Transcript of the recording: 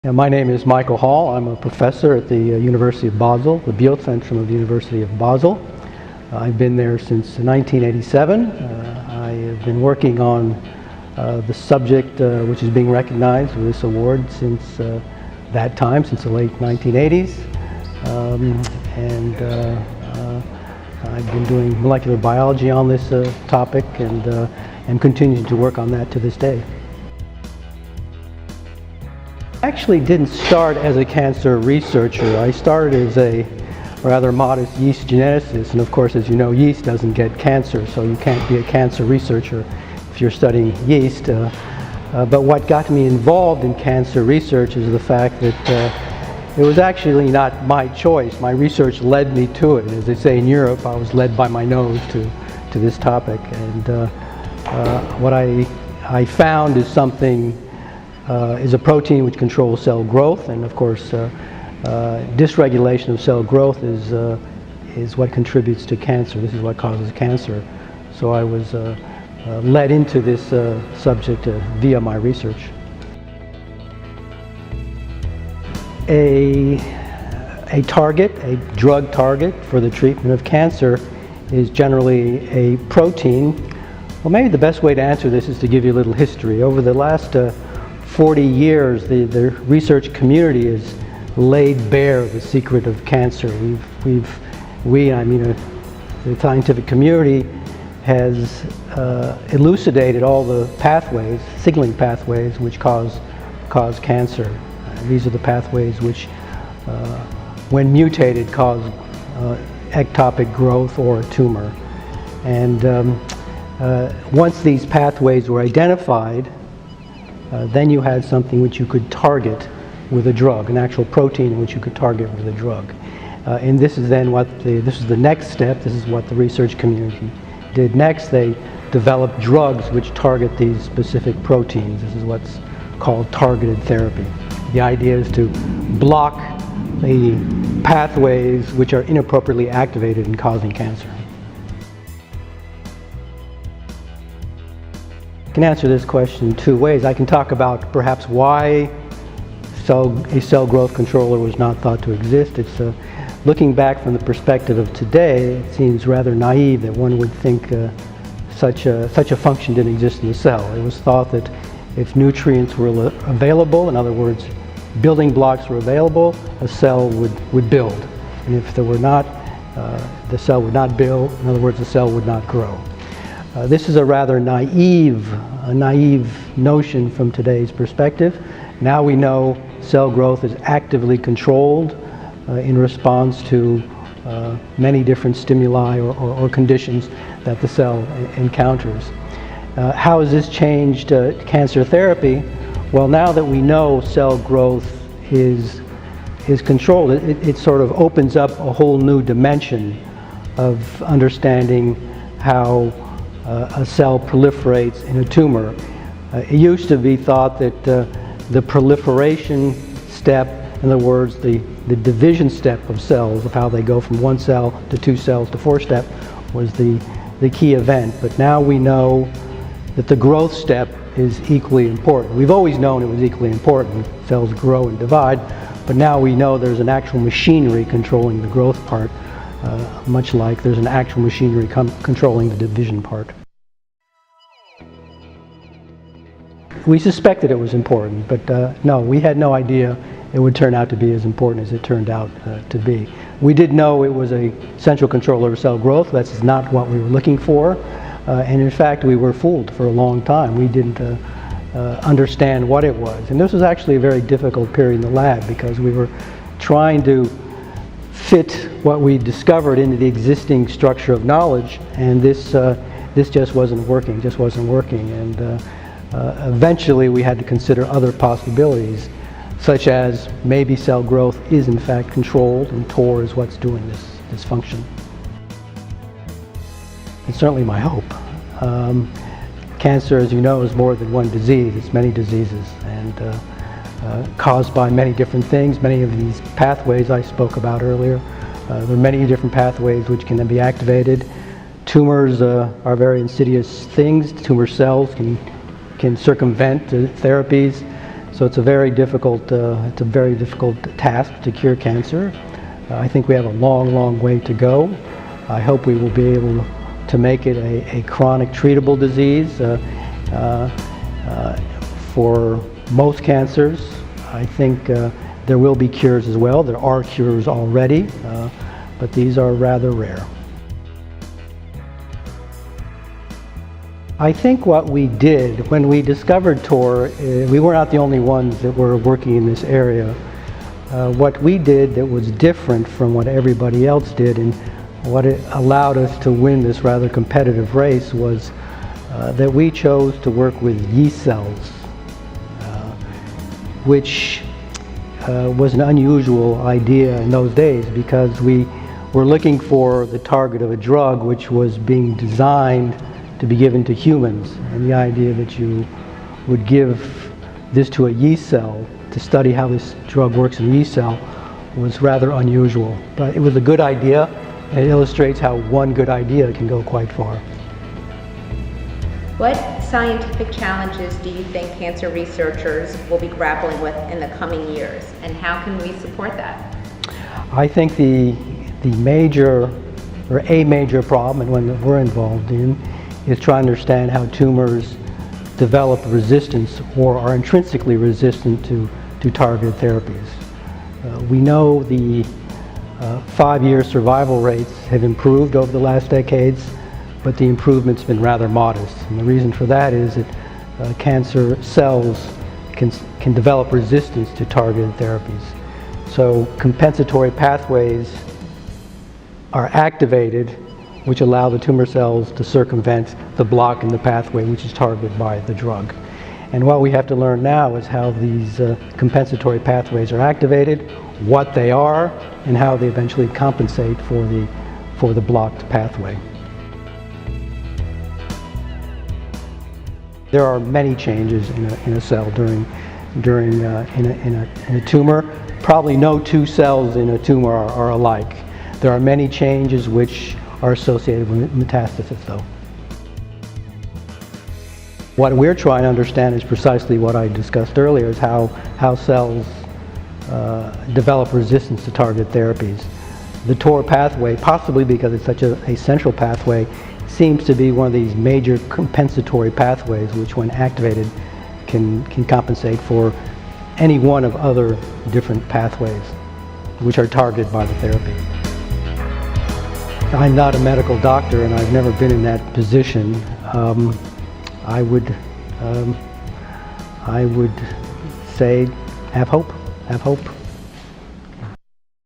My name is Michael Hall. I'm a professor at the University of Basel, the Biozentrum of the University of Basel. I've been there since 1987. I have been working on the subject which is being recognized with this award since that time, since the late 1980s. I've been doing molecular biology on this topic and continuing to work on that to this day. I actually didn't start as a cancer researcher. I started as a rather modest yeast geneticist, and of course, as you know, yeast doesn't get cancer, so you can't be a cancer researcher if you're studying yeast. But what got me involved in cancer research is the fact that it was actually not my choice. My research led me to it. As they say in Europe, I was led by my nose to this topic. And what I found is is a protein which controls cell growth, and of course dysregulation of cell growth is what contributes to cancer. This is what causes cancer. So I was led into this subject via my research. A drug target for the treatment of cancer is generally a protein. Well, maybe the best way to answer this is to give you a little history. Over the last 40 years, the research community has laid bare the secret of cancer. The scientific community has elucidated all the pathways, signaling pathways, which cause cancer. These are the pathways which, when mutated, cause ectopic growth or a tumor. And once these pathways were identified, then you had something which you could target with a drug, an actual protein which you could target with a drug. And this is then this is the next step. This is what the research community did next. They developed drugs which target these specific proteins. This is what's called targeted therapy. The idea is to block the pathways which are inappropriately activated in causing cancer. I can answer this question in two ways. I can talk about perhaps why a cell growth controller was not thought to exist. It's looking back from the perspective of today, it seems rather naive that one would think such a function didn't exist in the cell. It was thought that if nutrients were available, in other words, building blocks were available, a cell would build. And if there were not, the cell would not build. In other words, the cell would not grow. This is a rather naive notion from today's perspective. Now we know cell growth is actively controlled in response to many different stimuli or conditions that the cell encounters. How has this changed cancer therapy? Well, now that we know cell growth is controlled, it sort of opens up a whole new dimension of understanding how a cell proliferates in a tumor. It used to be thought that the proliferation step, in other words, the division step of cells, of how they go from one cell to two cells to four step, was the key event. But now we know that the growth step is equally important. We've always known it was equally important. Cells grow and divide, but now we know there's an actual machinery controlling the growth part, much like there's an actual machinery controlling the division part. We suspected it was important, but no, we had no idea it would turn out to be as important as it turned out to be. We did know it was a central controller of cell growth. That's not what we were looking for, and in fact we were fooled for a long time. We didn't understand what it was, and this was actually a very difficult period in the lab because we were trying to fit what we discovered into the existing structure of knowledge, and this just wasn't working, and eventually we had to consider other possibilities, such as maybe cell growth is in fact controlled and TOR is what's doing this function. It's certainly my hope. Cancer, as you know, is more than one disease. It's many diseases, and caused by many different things. Many of these pathways I spoke about earlier. There are many different pathways which can then be activated. Tumors are very insidious things. Tumor cells can circumvent therapies. So it's a very difficult task to cure cancer. I think we have a long, long way to go. I hope we will be able to make it a chronic treatable disease for most cancers. I think there will be cures as well. There are cures already, but these are rather rare. I think what we did when we discovered TOR, we were not the only ones that were working in this area. What we did that was different from what everybody else did, and what it allowed us to win this rather competitive race, was that we chose to work with yeast cells, which was an unusual idea in those days, because we were looking for the target of a drug which was being designed to be given to humans, and the idea that you would give this to a yeast cell to study how this drug works in a yeast cell was rather unusual. But it was a good idea, and it illustrates how one good idea can go quite far. What scientific challenges do you think cancer researchers will be grappling with in the coming years, and how can we support that? I think a major problem, and one that we're involved in, is trying to understand how tumors develop resistance or are intrinsically resistant to targeted therapies. We know the 5-year survival rates have improved over the last decades, but the improvement's been rather modest. And the reason for that is that cancer cells can develop resistance to targeted therapies. So compensatory pathways are activated, which allow the tumor cells to circumvent the block in the pathway which is targeted by the drug. And what we have to learn now is how these compensatory pathways are activated, what they are, and how they eventually compensate for the blocked pathway. There are many changes in a cell in a tumor. Probably no two cells in a tumor are alike. There are many changes which are associated with metastasis, though. What we're trying to understand is precisely what I discussed earlier, is how cells develop resistance to target therapies. The TOR pathway, possibly because it's such a central pathway, seems to be one of these major compensatory pathways which, when activated, can compensate for any one of other different pathways which are targeted by the therapy. I'm not a medical doctor, and I've never been in that position. I would say have hope.